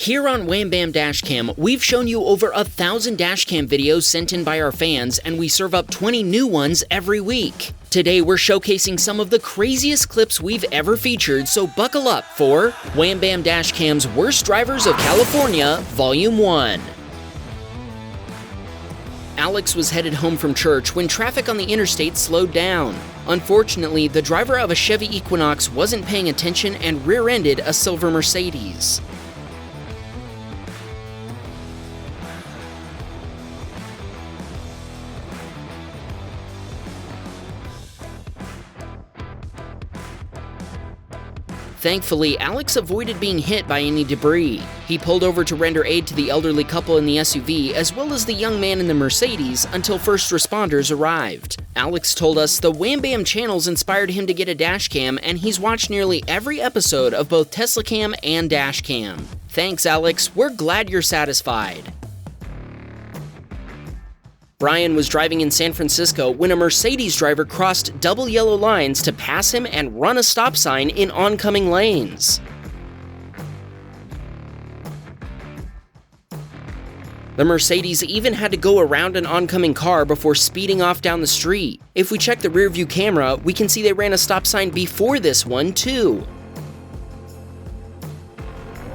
Here on Wham Baam Dashcam, we've shown you over 1,000 dashcam videos sent in by our fans, and we serve up 20 new ones every week. Today we're showcasing some of the craziest clips we've ever featured, so buckle up for Wham Baam Dashcam's Worst Drivers of California, Volume 1. Alex was headed home from church when traffic on the interstate slowed down. Unfortunately, the driver of a Chevy Equinox wasn't paying attention and rear-ended a silver Mercedes. Thankfully, Alex avoided being hit by any debris. He pulled over to render aid to the elderly couple in the SUV as well as the young man in the Mercedes until first responders arrived. Alex told us the Wham Bam channels inspired him to get a dashcam, and he's watched nearly every episode of both Tesla Cam and Dashcam. Thanks, Alex. We're glad you're satisfied. Brian was driving in San Francisco when a Mercedes driver crossed double yellow lines to pass him and run a stop sign in oncoming lanes. The Mercedes even had to go around an oncoming car before speeding off down the street. If we check the rearview camera, we can see they ran a stop sign before this one, too.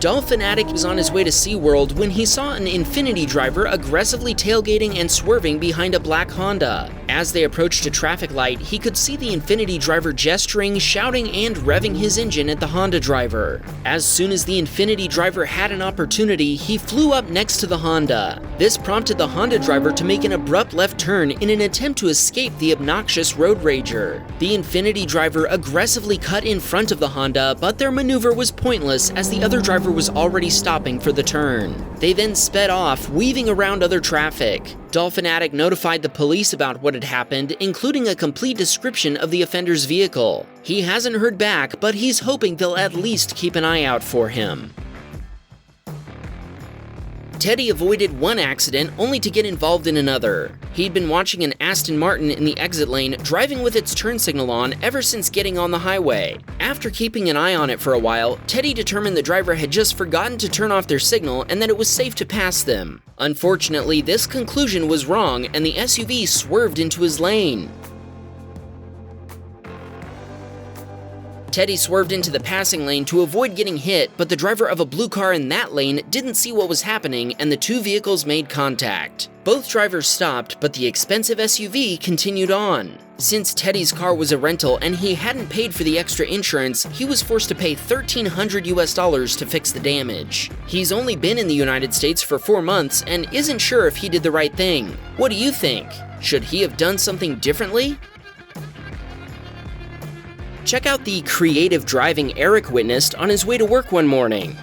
Dolphin Addict was on his way to SeaWorld when he saw an Infiniti driver aggressively tailgating and swerving behind a black Honda. As they approached a traffic light, he could see the Infiniti driver gesturing, shouting, and revving his engine at the Honda driver. As soon as the Infiniti driver had an opportunity, he flew up next to the Honda. This prompted the Honda driver to make an abrupt left turn in an attempt to escape the obnoxious road rager. The Infiniti driver aggressively cut in front of the Honda, but their maneuver was pointless as the other driver was already stopping for the turn. They then sped off, weaving around other traffic. Dolphin Addict notified the police about what had happened, including a complete description of the offender's vehicle. He hasn't heard back, but he's hoping they'll at least keep an eye out for him. Teddy avoided one accident only to get involved in another. He'd been watching an Aston Martin in the exit lane, driving with its turn signal on ever since getting on the highway. After keeping an eye on it for a while, Teddy determined the driver had just forgotten to turn off their signal and that it was safe to pass them. Unfortunately, this conclusion was wrong and the SUV swerved into his lane. Teddy swerved into the passing lane to avoid getting hit, but the driver of a blue car in that lane didn't see what was happening and the two vehicles made contact. Both drivers stopped, but the expensive SUV continued on. Since Teddy's car was a rental and he hadn't paid for the extra insurance, he was forced to pay $1,300 to fix the damage. He's only been in the United States for 4 months and isn't sure if he did the right thing. What do you think? Should he have done something differently? Check out the creative driving Eric witnessed on his way to work one morning.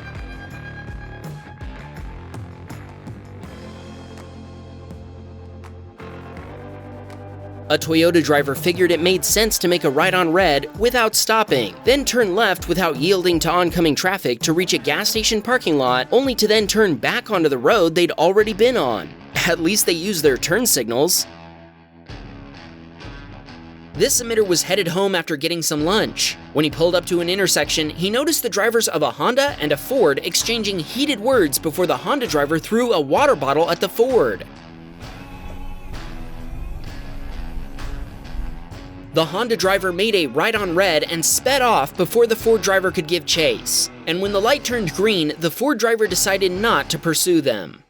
A Toyota driver figured it made sense to make a right on red without stopping, then turn left without yielding to oncoming traffic to reach a gas station parking lot, only to then turn back onto the road they'd already been on. At least they used their turn signals. This emitter was headed home after getting some lunch. When he pulled up to an intersection, he noticed the drivers of a Honda and a Ford exchanging heated words before the Honda driver threw a water bottle at the Ford. The Honda driver made a right on red and sped off before the Ford driver could give chase. And when the light turned green, the Ford driver decided not to pursue them.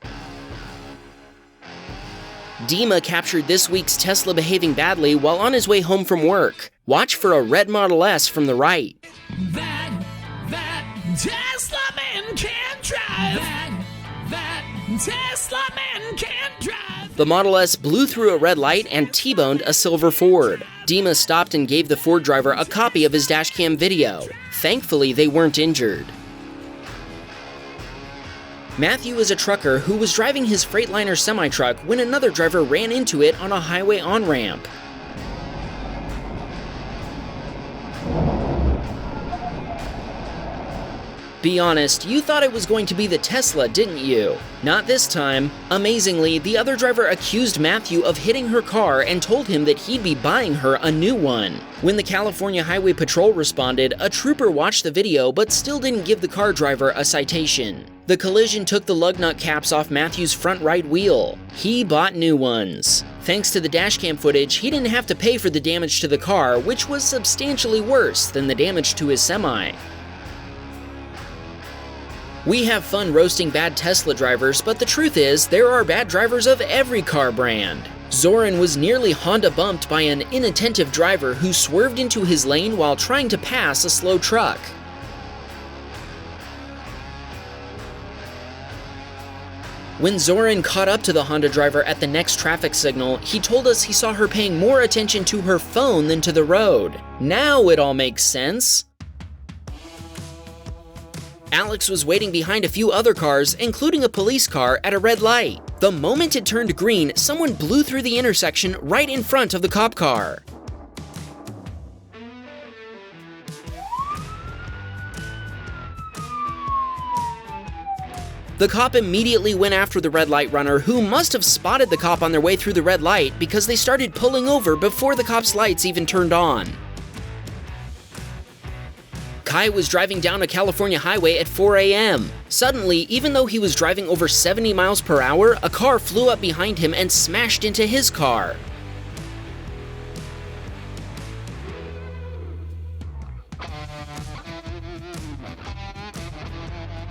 Dima captured this week's Tesla behaving badly while on his way home from work. Watch for a red Model S from the right. That Tesla man can't drive. That Tesla man can't drive. The Model S blew through a red light and T-boned a silver Ford. Dima stopped and gave the Ford driver a copy of his dashcam video. Thankfully, they weren't injured. Matthew is a trucker who was driving his Freightliner semi-truck when another driver ran into it on a highway on-ramp. Be honest, you thought it was going to be the Tesla, didn't you? Not this time. Amazingly, the other driver accused Matthew of hitting her car and told him that he'd be buying her a new one. When the California Highway Patrol responded, a trooper watched the video but still didn't give the car driver a citation. The collision took the lug nut caps off Matthew's front right wheel. He bought new ones. Thanks to the dashcam footage, he didn't have to pay for the damage to the car, which was substantially worse than the damage to his semi. We have fun roasting bad Tesla drivers, but the truth is, there are bad drivers of every car brand. Zoran was nearly Honda bumped by an inattentive driver who swerved into his lane while trying to pass a slow truck. When Zoran caught up to the Honda driver at the next traffic signal, he told us he saw her paying more attention to her phone than to the road. Now it all makes sense. Alex was waiting behind a few other cars, including a police car, at a red light. The moment it turned green, someone blew through the intersection right in front of the cop car. The cop immediately went after the red light runner, who must have spotted the cop on their way through the red light because they started pulling over before the cop's lights even turned on. Kai was driving down a California highway at 4 a.m. Suddenly, even though he was driving over 70 miles per hour, a car flew up behind him and smashed into his car.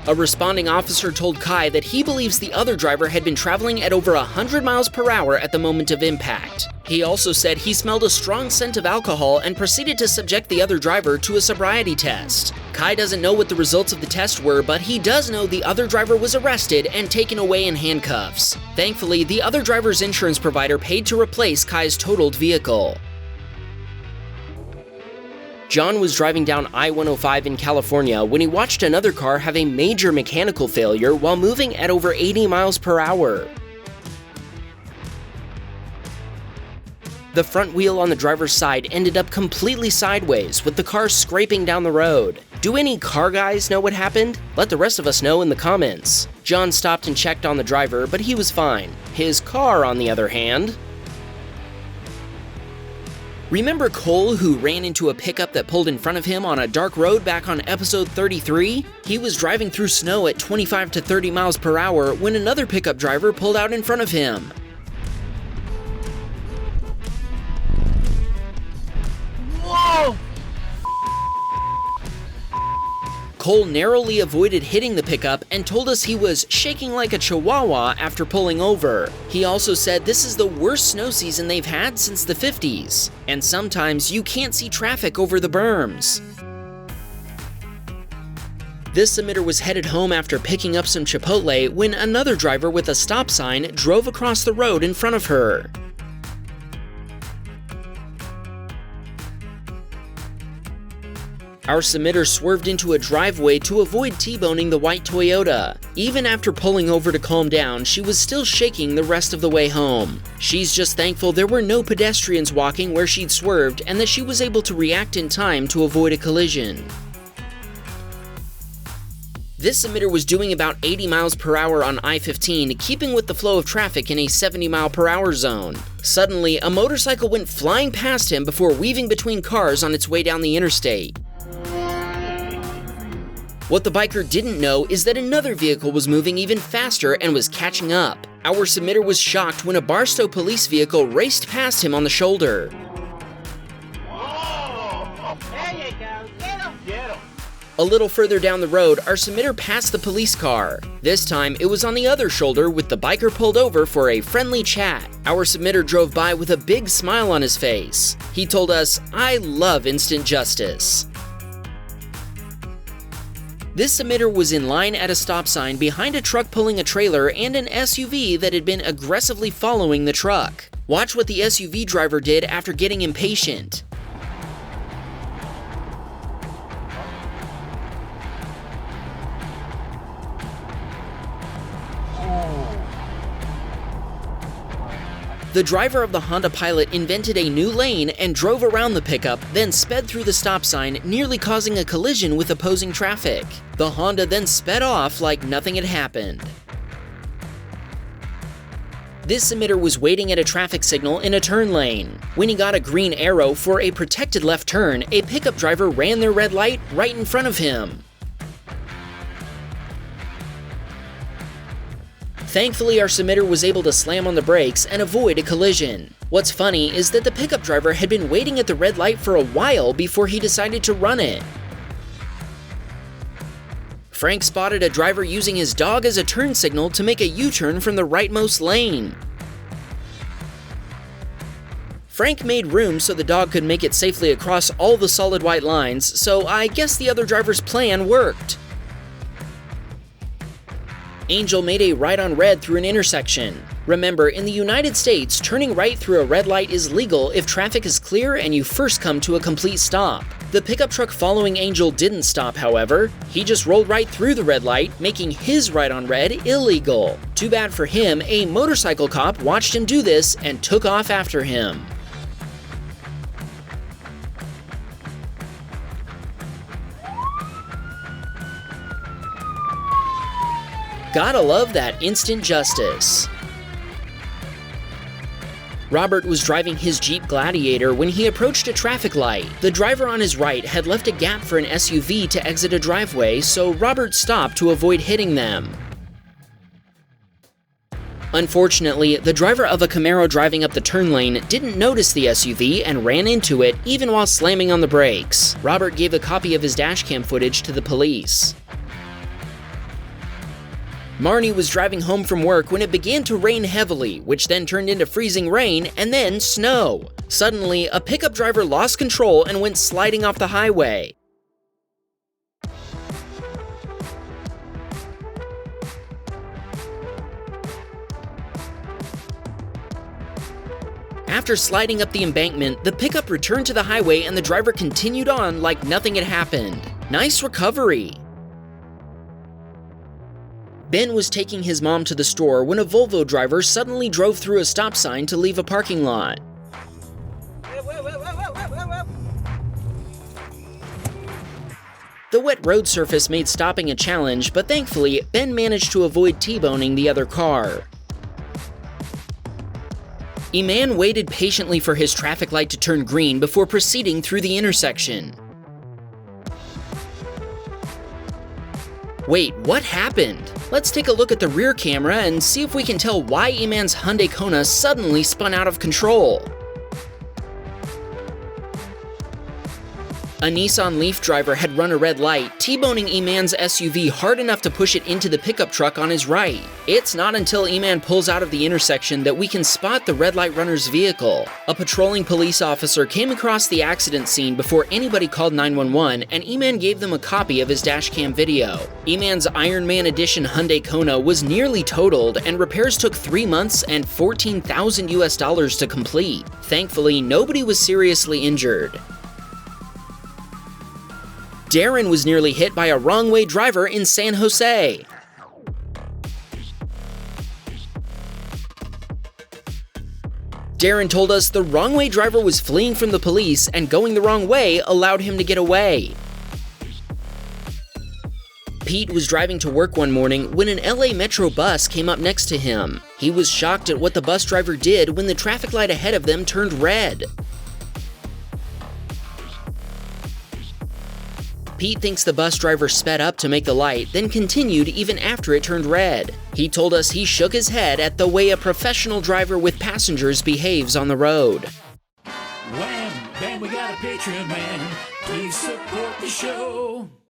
A responding officer told Kai that he believes the other driver had been traveling at over 100 miles per hour at the moment of impact. He also said he smelled a strong scent of alcohol and proceeded to subject the other driver to a sobriety test. Kai doesn't know what the results of the test were, but he does know the other driver was arrested and taken away in handcuffs. Thankfully, the other driver's insurance provider paid to replace Kai's totaled vehicle. John was driving down I-105 in California when he watched another car have a major mechanical failure while moving at over 80 miles per hour. The front wheel on the driver's side ended up completely sideways, with the car scraping down the road. Do any car guys know what happened? Let the rest of us know in the comments. John stopped and checked on the driver, but he was fine. His car, on the other hand... Remember Cole, who ran into a pickup that pulled in front of him on a dark road back on episode 33? He was driving through snow at 25 to 30 miles per hour when another pickup driver pulled out in front of him. Whoa! Cole narrowly avoided hitting the pickup and told us he was shaking like a chihuahua after pulling over. He also said this is the worst snow season they've had since the 50s, and sometimes you can't see traffic over the berms. This submitter was headed home after picking up some Chipotle when another driver with a stop sign drove across the road in front of her. Our submitter swerved into a driveway to avoid T-boning the white Toyota. Even after pulling over to calm down, she was still shaking the rest of the way home. She's just thankful there were no pedestrians walking where she'd swerved and that she was able to react in time to avoid a collision. This submitter was doing about 80 miles per hour on I-15, keeping with the flow of traffic in a 70 mile per hour zone. Suddenly, a motorcycle went flying past him before weaving between cars on its way down the interstate. What the biker didn't know is that another vehicle was moving even faster and was catching up. Our submitter was shocked when a Barstow police vehicle raced past him on the shoulder. Oh, there you go. Get him. Get him. A little further down the road, our submitter passed the police car. This time, it was on the other shoulder with the biker pulled over for a friendly chat. Our submitter drove by with a big smile on his face. He told us, "I love instant justice." This submitter was in line at a stop sign behind a truck pulling a trailer and an SUV that had been aggressively following the truck. Watch what the SUV driver did after getting impatient. The driver of the Honda Pilot invented a new lane and drove around the pickup, then sped through the stop sign, nearly causing a collision with opposing traffic. The Honda then sped off like nothing had happened. This submitter was waiting at a traffic signal in a turn lane. When he got a green arrow for a protected left turn, a pickup driver ran their red light right in front of him. Thankfully, our submitter was able to slam on the brakes and avoid a collision. What's funny is that the pickup driver had been waiting at the red light for a while before he decided to run it. Frank spotted a driver using his dog as a turn signal to make a U-turn from the rightmost lane. Frank made room so the dog could make it safely across all the solid white lines, so I guess the other driver's plan worked. Angel made a right on red through an intersection. Remember, in the United States, turning right through a red light is legal if traffic is clear and you first come to a complete stop. The pickup truck following Angel didn't stop, however. He just rolled right through the red light, making his right on red illegal. Too bad for him, a motorcycle cop watched him do this and took off after him. Gotta love that instant justice. Robert was driving his Jeep Gladiator when he approached a traffic light. The driver on his right had left a gap for an SUV to exit a driveway, so Robert stopped to avoid hitting them. Unfortunately, the driver of a Camaro driving up the turn lane didn't notice the SUV and ran into it even while slamming on the brakes. Robert gave a copy of his dashcam footage to the police. Marnie was driving home from work when it began to rain heavily, which then turned into freezing rain and then snow. Suddenly, a pickup driver lost control and went sliding off the highway. After sliding up the embankment, the pickup returned to the highway and the driver continued on like nothing had happened. Nice recovery. Ben was taking his mom to the store when a Volvo driver suddenly drove through a stop sign to leave a parking lot. The wet road surface made stopping a challenge, but thankfully, Ben managed to avoid T-boning the other car. Eman waited patiently for his traffic light to turn green before proceeding through the intersection. Wait, what happened? Let's take a look at the rear camera and see if we can tell why Eman's Hyundai Kona suddenly spun out of control. A Nissan Leaf driver had run a red light, T-boning Eman's SUV hard enough to push it into the pickup truck on his right. It's not until Eman pulls out of the intersection that we can spot the red light runner's vehicle. A patrolling police officer came across the accident scene before anybody called 911, and Eman gave them a copy of his dashcam video. Eman's Iron Man Edition Hyundai Kona was nearly totaled, and repairs took 3 months and $14,000 to complete. Thankfully, nobody was seriously injured. Darren was nearly hit by a wrong-way driver in San Jose. Darren told us the wrong-way driver was fleeing from the police and going the wrong way allowed him to get away. Pete was driving to work one morning when an LA Metro bus came up next to him. He was shocked at what the bus driver did when the traffic light ahead of them turned red. Pete thinks the bus driver sped up to make the light, then continued even after it turned red. He told us he shook his head at the way a professional driver with passengers behaves on the road. Wham, bam, we got a Patreon man. Please support the show.